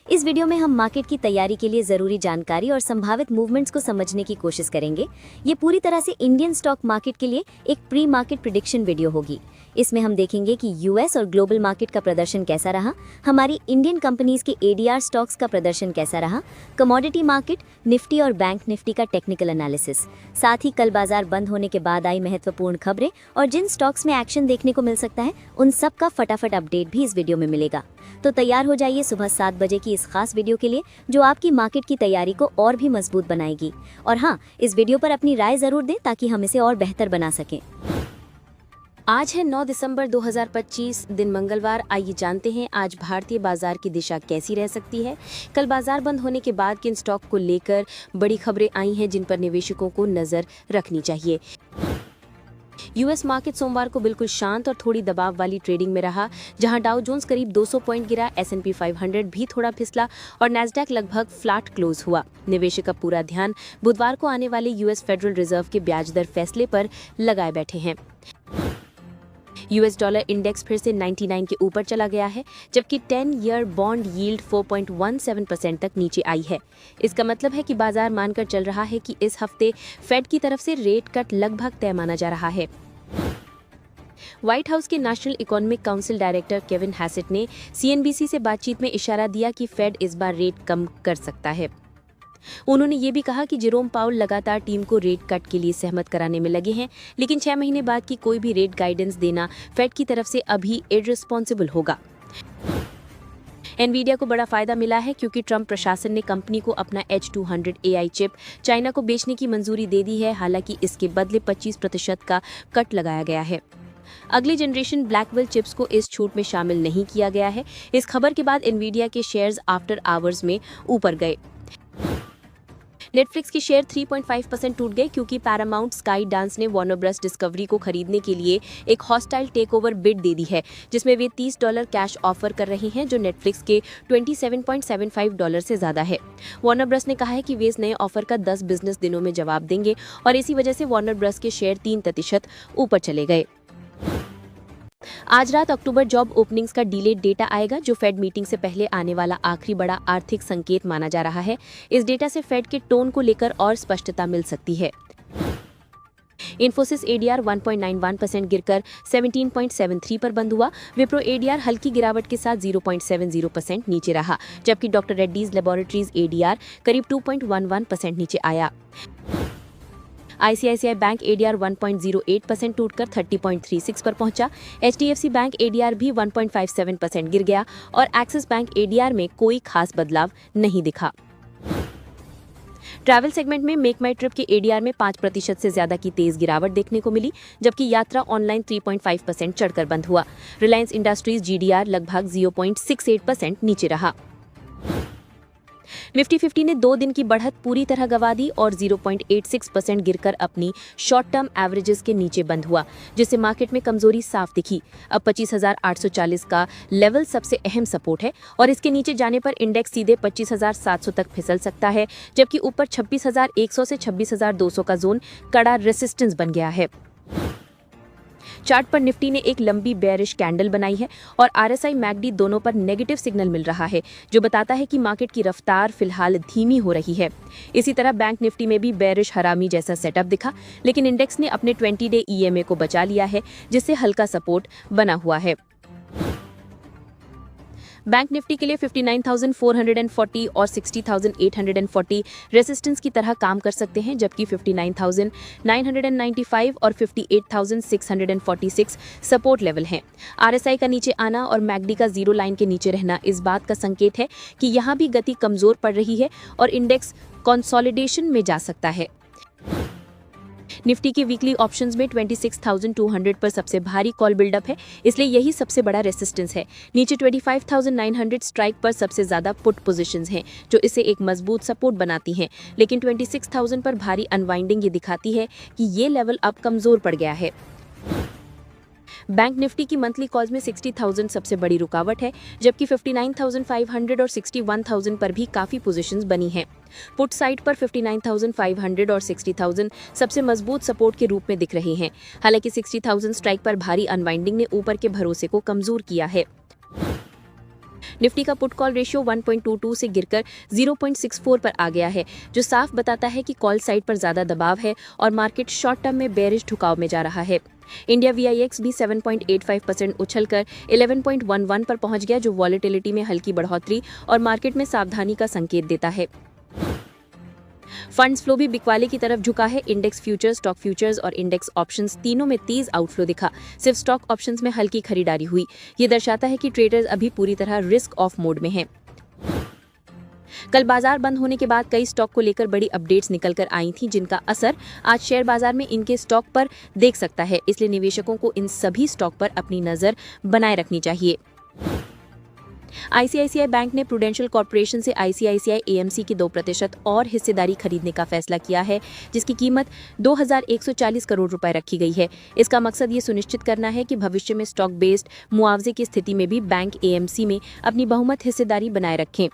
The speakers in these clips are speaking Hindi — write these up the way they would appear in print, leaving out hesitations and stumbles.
इस वीडियो में हम मार्केट की तैयारी के लिए जरूरी जानकारी और संभावित मूवमेंट्स को समझने की कोशिश करेंगे। ये पूरी तरह से इंडियन स्टॉक मार्केट के लिए एक प्री मार्केट प्रिडिक्शन वीडियो होगी। इसमें हम देखेंगे कि यूएस और ग्लोबल मार्केट का प्रदर्शन कैसा रहा, हमारी इंडियन कंपनीज के एडीआर स्टॉक्स का प्रदर्शन कैसा रहा, कमोडिटी मार्केट, निफ्टी और बैंक निफ्टी का टेक्निकल एनालिसिस, साथ ही कल बाजार बंद होने के बाद आई महत्वपूर्ण खबरें और जिन स्टॉक्स में एक्शन देखने को मिल सकता है उन सब का फटाफट अपडेट भी इस वीडियो में मिलेगा। तो तैयार हो जाइए सुबह 7 बजे की इस खास वीडियो के लिए जो आपकी मार्केट की तैयारी को और भी मजबूत बनाएगी। और हाँ, इस वीडियो पर अपनी राय जरूर दें ताकि हम इसे और बेहतर बना सकें। आज है 9 दिसंबर 2025, दिन मंगलवार। आइए जानते हैं आज भारतीय बाजार की दिशा कैसी रह सकती है। कल बाजार बंद होने के बाद किन स्टॉक को लेकर बड़ी खबरें आई हैं जिन पर निवेशकों को नजर रखनी चाहिए। यूएस मार्केट सोमवार को बिल्कुल शांत और थोड़ी दबाव वाली ट्रेडिंग में रहा, जहां डाउ जोन्स करीब 200 पॉइंट गिरा, S&P 500 भी थोड़ा फिसला और नैस्डैक लगभग फ्लैट क्लोज हुआ। निवेशक का पूरा ध्यान बुधवार को आने वाले यूएस फेडरल रिजर्व के ब्याज दर फैसले पर लगाए बैठे हैं। यूएस डॉलर इंडेक्स फिर से 99 के ऊपर चला गया है, जबकि 10 ईयर बॉन्ड यील्ड 4.17% तक नीचे आई है। इसका मतलब है कि बाजार मानकर चल रहा है कि इस हफ्ते फेड की तरफ से रेट कट लगभग तय माना जा रहा है। व्हाइट हाउस के national economic council director Kevin Hassett ने सीएनबीसी से बातचीत में इशारा दिया कि फेड इस बार रेट कम कर सकता है। उन्होंने ये भी कहा कि जेरोम पाउल लगातार टीम को रेट कट के लिए सहमत कराने में लगे हैं, लेकिन 6 महीने बाद की कोई भी रेट गाइडेंस देना फेड की तरफ से अभी इररिस्पॉन्सिबल होगा। एनवीडिया को बड़ा फायदा मिला है क्योंकि ट्रंप प्रशासन ने कंपनी को अपना H200 AI चिप चाइना को बेचने की मंजूरी दे दी है। हालांकि इसके बदले 25% का कट लगाया गया है। अगली जनरेशन ब्लैकवेल चिप्स को इस छूट में शामिल नहीं किया गया है। इस खबर के बाद एनवीडिया के शेयर्स आफ्टर आवर्स में ऊपर गए। नेटफ्लिक्स की शेयर 3.5% टूट गए क्योंकि पैरामाउंट स्काई डांस ने वार्नर ब्रस डिस्कवरी को खरीदने के लिए एक हॉस्टाइल टेकओवर बिड दे दी है, जिसमें वे $30 कैश ऑफर कर रहे हैं, जो नेटफ्लिक्स के $27.75 से ज्यादा है। वार्नर ब्रस ने कहा है कि वे इस नए ऑफर का 10 बिजनेस दिनों में जवाब देंगे और इसी वजह से वार्नर ब्रस के शेयर 3% ऊपर चले गए। आज रात अक्टूबर जॉब ओपनिंग्स का डिलेड डेटा आएगा, जो फेड मीटिंग से पहले आने वाला आखिरी बड़ा आर्थिक संकेत माना जा रहा है। इस डेटा से फेड के टोन को लेकर और स्पष्टता मिल सकती है। इन्फोसिस एडीआर 1.91% गिरकर 17.73 पर बंद हुआ। विप्रो एडीआर हल्की गिरावट के साथ 0.70% नीचे रहा, जबकि डॉक्टर रेड्डीज लेबोरेटरीज एडीआर करीब 2.11% नीचे आया। आईसीआईसीआई बैंक एडीआर 1.08% टूटकर 30.36 पर पहुंचा। एचडीएफसी बैंक एडीआर भी 1.57% गिर गया और एक्सिस बैंक एडीआर में कोई खास बदलाव नहीं दिखा। ट्रैवल सेगमेंट में मेक माई ट्रिप के एडीआर में 5% से ज्यादा की तेज गिरावट देखने को मिली, जबकि यात्रा ऑनलाइन 3.5% चढ़कर बंद हुआ। रिलायंस इंडस्ट्रीज जीडीआर लगभग 0.68% नीचे रहा। निफ्टी 50 ने 2 दिन की बढ़त पूरी तरह गंवा दी और 0.86% गिरकर अपनी शॉर्ट टर्म एवरेजेस के नीचे बंद हुआ, जिससे मार्केट में कमजोरी साफ दिखी। अब 25,840 का लेवल सबसे अहम सपोर्ट है और इसके नीचे जाने पर इंडेक्स सीधे 25,700 तक फिसल सकता है, जबकि ऊपर 26,100 से 26,200 का जोन कड़ा रेसिस्टेंस बन गया है। चार्ट पर निफ्टी ने एक लंबी बेयरिश कैंडल बनाई है और आरएसआई मैकडी दोनों पर नेगेटिव सिग्नल मिल रहा है, जो बताता है कि मार्केट की रफ्तार फिलहाल धीमी हो रही है। इसी तरह बैंक निफ्टी में भी बेयरिश हरामी जैसा सेटअप दिखा, लेकिन इंडेक्स ने अपने 20 डे ईएमए को बचा लिया है, जिससे हल्का सपोर्ट बना हुआ है। बैंक निफ्टी के लिए 59,440 और 60,840 रेसिस्टेंस की तरह काम कर सकते हैं, जबकि 59,995 और 58,646 सपोर्ट लेवल हैं। आरएसआई का नीचे आना और मैकडी का जीरो लाइन के नीचे रहना इस बात का संकेत है कि यहाँ भी गति कमजोर पड़ रही है और इंडेक्स कंसोलिडेशन में जा सकता है। निफ्टी के वीकली ऑप्शंस में 26,200 पर सबसे भारी कॉल बिल्डअप है, इसलिए यही सबसे बड़ा रेसिस्टेंस है। नीचे 25,900 स्ट्राइक पर सबसे ज्यादा पुट पोजीशंस हैं, जो इसे एक मजबूत सपोर्ट बनाती हैं, लेकिन 26,000 पर भारी अनवाइंडिंग ये दिखाती है कि ये लेवल अब कमजोर पड़ गया है। बैंक निफ्टी की मंथली कॉल्स में 60,000 सबसे बड़ी रुकावट है, जबकि 59,500 और 61,000 पर भी काफी पोजीशंस बनी हैं। पुट साइड पर 59,500 और 60,000 सबसे मजबूत सपोर्ट के रूप में दिख रहे हैं। हालांकि 60,000 स्ट्राइक पर भारी अनवाइंडिंग ने ऊपर के भरोसे को कमजोर किया है। निफ्टी का पुट कॉल रेशियो 1.22 से गिरकर 0.64 पर आ गया है, जो साफ बताता है कि कॉल साइड पर ज्यादा दबाव है और मार्केट शॉर्ट टर्म में बेरिश झुकाव में जा रहा है। इंडिया VIX भी 7.85% उछलकर 11.11 पर पहुंच गया, जो वॉलेटिलिटी में हल्की बढ़ोतरी और मार्केट में सावधानी का संकेत देता है। फंड्स फ्लो भी बिकवाले की तरफ झुका है। इंडेक्स फ्यूचर्स, स्टॉक फ्यूचर्स और इंडेक्स ऑप्शंस तीनों में तेज आउटफ्लो दिखा। सिर्फ स्टॉक ऑप्शंस में हल्की खरीदारी हुई। ये दर्शाता है कि ट्रेडर्स अभी पूरी तरह रिस्क ऑफ मोड में हैं। कल बाजार बंद होने के बाद कई स्टॉक को लेकर बड़ी अपडेट्स निकल कर आई थी, जिनका असर आज शेयर बाजार में इनके स्टॉक पर देख सकता है। इसलिए निवेशकों को इन सभी स्टॉक पर अपनी नजर बनाए रखनी चाहिए। ICICI बैंक ने प्रूडेंशियल कॉर्पोरेशन से ICICI AMC की 2% और हिस्सेदारी खरीदने का फैसला किया है, जिसकी कीमत 2,140 करोड़ रुपए रखी गई है। इसका मकसद ये सुनिश्चित करना है कि भविष्य में स्टॉक बेस्ड मुआवजे की स्थिति में भी बैंक AMC में अपनी बहुमत हिस्सेदारी बनाए रखें।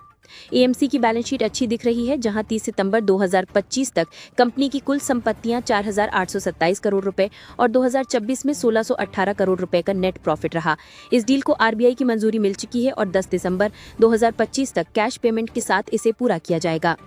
AMC की बैलेंस शीट अच्छी दिख रही है, जहां 30 सितंबर 2025 तक कंपनी की कुल संपत्तियां 4,827 करोड़ रुपए और 2026 में 1,618 करोड़ रुपए का नेट प्रॉफिट रहा। इस डील को RBI की मंजूरी मिल चुकी है और 10 दिसंबर 2025 तक कैश पेमेंट के साथ इसे पूरा किया जाएगा।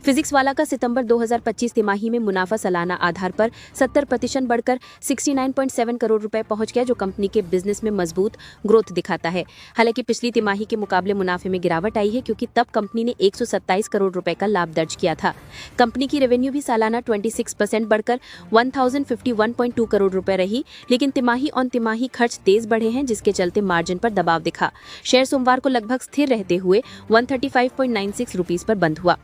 फिजिक्स वाला का सितंबर 2025 तिमाही में मुनाफा सालाना आधार पर 70% बढ़कर 69.7 करोड़ रुपए पहुंच गया, जो कंपनी के बिजनेस में मजबूत ग्रोथ दिखाता है। हालांकि पिछली तिमाही के मुकाबले मुनाफे में गिरावट आई है, क्योंकि तब कंपनी ने 127 करोड़ रुपए का लाभ दर्ज किया था। कंपनी की रेवेन्यू भी सालाना 26% बढ़कर 1051.2 करोड़ रुपए रही, लेकिन तिमाही ऑन तिमाही खर्च तेज बढ़े हैं, जिसके चलते मार्जिन पर दबाव दिखा। शेयर सोमवार को लगभग स्थिर रहते हुए 135.96 रुपीस पर बंद हुआ।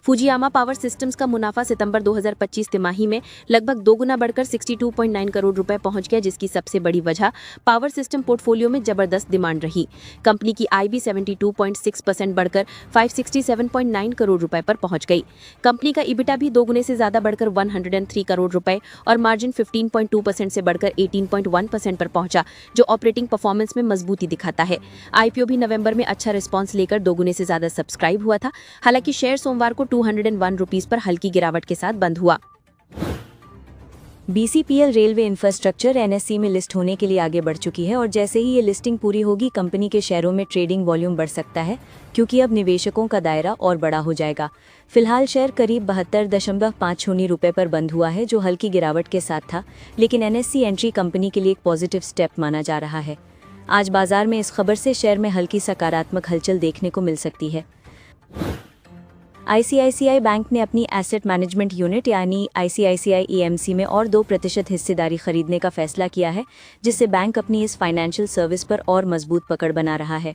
फुजियामा पावर सिस्टम्स का मुनाफा सितंबर 2025 तिमाही में लगभग दोगुना बढ़कर 62.9 करोड़ रुपए पहुंच गया, जिसकी सबसे बड़ी वजह पावर सिस्टम पोर्टफोलियो में जबरदस्त डिमांड रही। कंपनी की आय भी 72.6% बढ़कर 567.9 करोड़ रुपए पर पहुंच गई। कंपनी का EBITDA भी दोगुने से ज्यादा बढ़कर 103 करोड़ रुपए और मार्जिन 15.2% से बढ़कर 18.1% पर पहुंचा, जो ऑपरेटिंग परफॉर्मेंस में मजबूती दिखाता है। IPO भी नवंबर में अच्छा रिस्पॉन्स लेकर दोगुने से ज्यादा सब्सक्राइब हुआ था। हालांकि शेयर सोमवार को 201 रुपीस पर हल्की गिरावट के साथ बंद हुआ। BCPL रेलवे इंफ्रास्ट्रक्चर NSE में लिस्ट होने के लिए आगे बढ़ चुकी है और जैसे ही ये लिस्टिंग पूरी होगी, कंपनी के शेयरों में ट्रेडिंग वॉल्यूम बढ़ सकता है, क्योंकि अब निवेशकों का दायरा और बड़ा हो जाएगा। फिलहाल शेयर करीब 72.50 रुपए पर बंद हुआ है, जो हल्की गिरावट के साथ था, लेकिन NSE एंट्री कंपनी के लिए एक पॉजिटिव स्टेप माना जा रहा है। आज बाजार में इस खबर से शेयर में हल्की सकारात्मक हलचल देखने को मिल सकती है। ICICI बैंक ने अपनी एसेट मैनेजमेंट यूनिट यानी ICICI AMC में और 2% हिस्सेदारी खरीदने का फैसला किया है, जिससे बैंक अपनी इस फाइनेंशियल सर्विस पर और मजबूत पकड़ बना रहा है।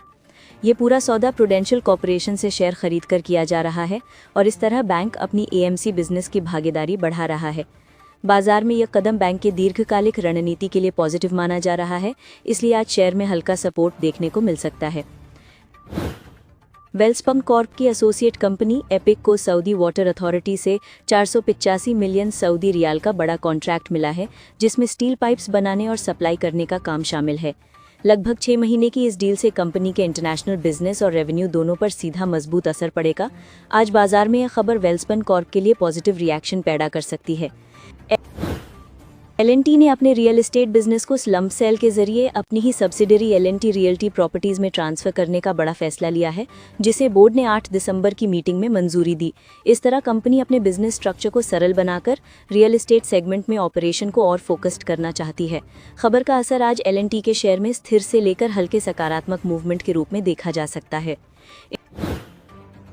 ये पूरा सौदा प्रूडेंशियल कॉर्पोरेशन से शेयर खरीद कर किया जा रहा है और इस तरह बैंक अपनी AMC बिजनेस की भागीदारी बढ़ा रहा है। बाजार में यह कदम बैंक के दीर्घकालिक रणनीति के लिए पॉजिटिव माना जा रहा है, इसलिए आज शेयर में हल्का सपोर्ट देखने को मिल सकता है। वेल्सपन कॉर्प की एसोसिएट कंपनी एपिक को सऊदी वाटर अथॉरिटी से 485 मिलियन सऊदी रियाल का बड़ा कॉन्ट्रैक्ट मिला है, जिसमें स्टील पाइप्स बनाने और सप्लाई करने का काम शामिल है। लगभग 6 महीने की इस डील से कंपनी के इंटरनेशनल बिजनेस और रेवेन्यू दोनों पर सीधा मजबूत असर पड़ेगा। आज बाजार में यह खबर वेल्सपन कॉर्प के लिए पॉजिटिव रिएक्शन पैदा कर सकती है। L&T ने अपने रियल एस्टेट बिजनेस को स्लम्प सेल के जरिए अपनी ही सब्सिडरी L&T रियल्टी प्रॉपर्टीज में ट्रांसफर करने का बड़ा फैसला लिया है, जिसे बोर्ड ने 8 दिसंबर की मीटिंग में मंजूरी दी। इस तरह कंपनी अपने बिजनेस स्ट्रक्चर को सरल बनाकर रियल एस्टेट सेगमेंट में ऑपरेशन को और फोकस्ड करना चाहती है। खबर का असर आज L&T के शेयर में स्थिर से लेकर हल्के सकारात्मक मूवमेंट के रूप में देखा जा सकता है।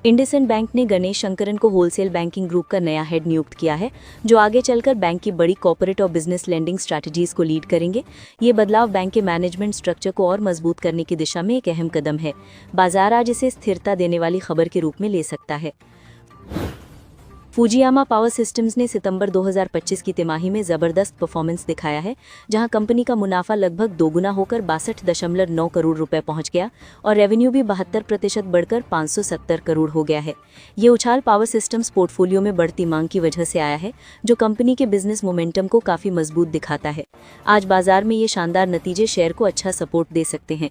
इंडसइंड बैंक ने गणेश शंकरन को होलसेल बैंकिंग ग्रुप का नया हेड नियुक्त किया है, जो आगे चलकर बैंक की बड़ी कॉर्पोरेट और बिजनेस लेंडिंग स्ट्रैटेजीज को लीड करेंगे। ये बदलाव बैंक के मैनेजमेंट स्ट्रक्चर को और मजबूत करने की दिशा में एक अहम कदम है। बाजार आज इसे स्थिरता देने वाली खबर के रूप में ले सकता है। फुजियामा पावर सिस्टम्स ने सितंबर 2025 की तिमाही में जबरदस्त परफॉर्मेंस दिखाया है, जहां कंपनी का मुनाफा लगभग दोगुना होकर 62.9 करोड़ रुपए पहुंच गया और रेवेन्यू भी 72% बढ़कर 570 करोड़ हो गया है। ये उछाल पावर सिस्टम्स पोर्टफोलियो में बढ़ती मांग की वजह से आया है, जो कंपनी के बिजनेस मोमेंटम को काफी मजबूत दिखाता है। आज बाजार में ये शानदार नतीजे शेयर को अच्छा सपोर्ट दे सकते हैं।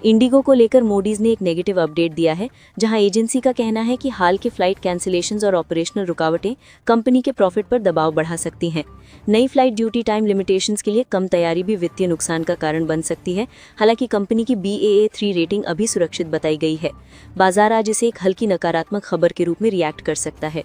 इंडिगो को लेकर मोडीज ने एक नेगेटिव अपडेट दिया है, जहां एजेंसी का कहना है कि हाल के फ्लाइट कैंसिलेशंस और ऑपरेशनल रुकावटें कंपनी के प्रॉफिट पर दबाव बढ़ा सकती हैं। नई फ्लाइट ड्यूटी टाइम लिमिटेशंस के लिए कम तैयारी भी वित्तीय नुकसान का कारण बन सकती है। हालांकि कंपनी की Baa3 रेटिंग अभी सुरक्षित बताई गई है। बाजार आज इसे एक हल्की नकारात्मक खबर के रूप में रिएक्ट कर सकता है।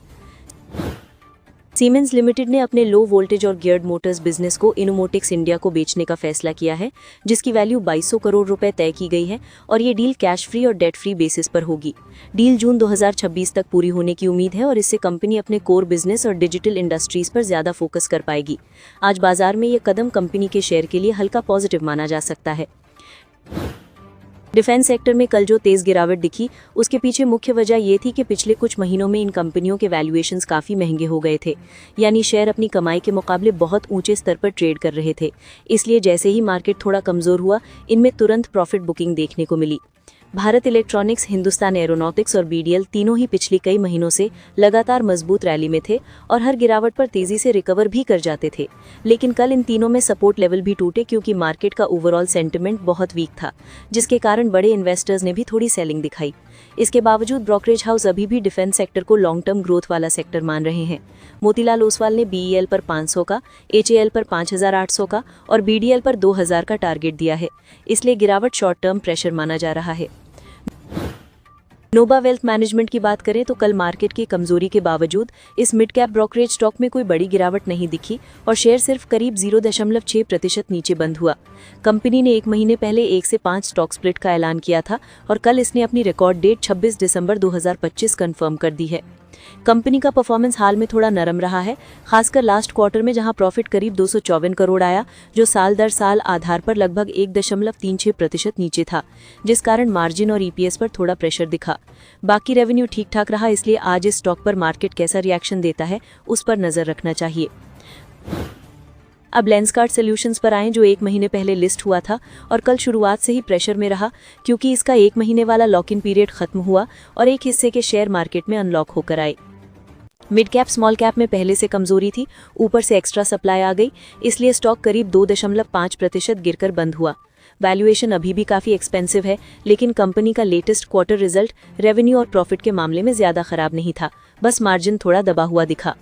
सीमेंस लिमिटेड ने अपने लो वोल्टेज और गियर्ड मोटर्स बिजनेस को इनोमोटिक्स इंडिया को बेचने का फैसला किया है, जिसकी वैल्यू 2200 करोड़ रुपए तय की गई है और ये डील कैश फ्री और डेट फ्री बेसिस पर होगी। डील जून 2026 तक पूरी होने की उम्मीद है और इससे कंपनी अपने कोर बिजनेस और डिजिटल इंडस्ट्रीज पर ज्यादा फोकस कर पाएगी। आज बाजार में ये कदम कंपनी के शेयर के लिए हल्का पॉजिटिव माना जा सकता है। डिफेंस सेक्टर में कल जो तेज गिरावट दिखी, उसके पीछे मुख्य वजह ये थी कि पिछले कुछ महीनों में इन कंपनियों के वैल्यूएशंस काफ़ी महंगे हो गए थे, यानी शेयर अपनी कमाई के मुकाबले बहुत ऊंचे स्तर पर ट्रेड कर रहे थे। इसलिए जैसे ही मार्केट थोड़ा कमज़ोर हुआ, इनमें तुरंत प्रॉफिट बुकिंग देखने को मिली। भारत इलेक्ट्रॉनिक्स, हिंदुस्तान एरोनॉटिक्स और BDL तीनों ही पिछली कई महीनों से लगातार मजबूत रैली में थे और हर गिरावट पर तेजी से रिकवर भी कर जाते थे। लेकिन कल इन तीनों में सपोर्ट लेवल भी टूटे क्योंकि मार्केट का ओवरऑल सेंटिमेंट बहुत वीक था, जिसके कारण बड़े इन्वेस्टर्स ने भी थोड़ी सेलिंग दिखाई। इसके बावजूद ब्रोकरेज हाउस अभी भी डिफेंस सेक्टर को लॉन्ग टर्म ग्रोथ वाला सेक्टर मान रहे हैं। मोतीलाल ओसवाल ने BEL पर 500 का, HAL पर 5800 का और BDL पर 2000 का टारगेट दिया है। इसलिए गिरावट शॉर्ट टर्म प्रेशर माना जा रहा है। नोबा वेल्थ मैनेजमेंट की बात करें तो कल मार्केट की कमजोरी के बावजूद इस मिड कैप ब्रोकरेज स्टॉक में कोई बड़ी गिरावट नहीं दिखी और शेयर सिर्फ करीब 0.6% नीचे बंद हुआ। कंपनी ने एक महीने पहले 1 से 5 स्टॉक स्प्लिट का ऐलान किया था और कल इसने अपनी रिकॉर्ड डेट 26 दिसंबर 2025 कंफर्म कर दी है। कंपनी का परफॉर्मेंस हाल में थोड़ा नरम रहा है, खासकर लास्ट क्वार्टर में, जहां प्रॉफिट करीब 254 करोड़ आया, जो साल दर साल आधार पर लगभग 1.36% नीचे था, जिस कारण मार्जिन और EPS पर थोड़ा प्रेशर दिखा। बाकी रेवेन्यू ठीक ठाक रहा, इसलिए आज इस स्टॉक पर मार्केट कैसा रिएक्शन देता है उस पर नजर रखना चाहिए। अब लेंसकार्ट सॉल्यूशंस पर आएं, जो एक महीने पहले लिस्ट हुआ था और कल शुरुआत से ही प्रेशर में रहा क्योंकि इसका एक महीने वाला लॉक इन पीरियड खत्म हुआ और एक हिस्से के शेयर मार्केट में अनलॉक होकर आए। मिड कैप स्मॉल कैप में पहले से कमजोरी थी, ऊपर से एक्स्ट्रा सप्लाई आ गई, इसलिए स्टॉक करीब 2.5% गिरकर बंद हुआ। वैल्यूएशन अभी भी काफ़ी एक्सपेंसिव है, लेकिन कंपनी का लेटेस्ट क्वार्टर रिजल्ट रेवेन्यू और प्रॉफिट के मामले में ज़्यादा खराब नहीं था, बस मार्जिन थोड़ा दबा हुआ दिखा।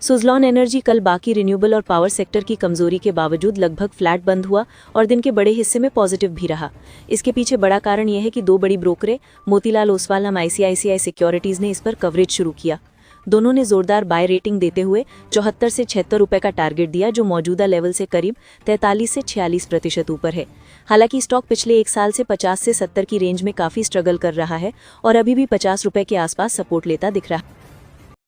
सुज़लॉन एनर्जी कल बाकी रिन्यूएबल और पावर सेक्टर की कमजोरी के बावजूद लगभग फ्लैट बंद हुआ और दिन के बड़े हिस्से में पॉजिटिव भी रहा। इसके पीछे बड़ा कारण यह है कि 2 बड़ी ब्रोकरें मोतीलाल ओसवाल और ICICI सिक्योरिटीज ने इस पर कवरेज शुरू किया। दोनों ने जोरदार बाय रेटिंग देते हुए 74 से 76 रुपए का टारगेट दिया, जो मौजूदा लेवल से करीब 43 से 46% ऊपर है। हालांकि स्टॉक पिछले एक साल से 50 से 70 की रेंज में काफ़ी स्ट्रगल कर रहा है और अभी भी 50 रुपए के आसपास सपोर्ट लेता दिख रहा है।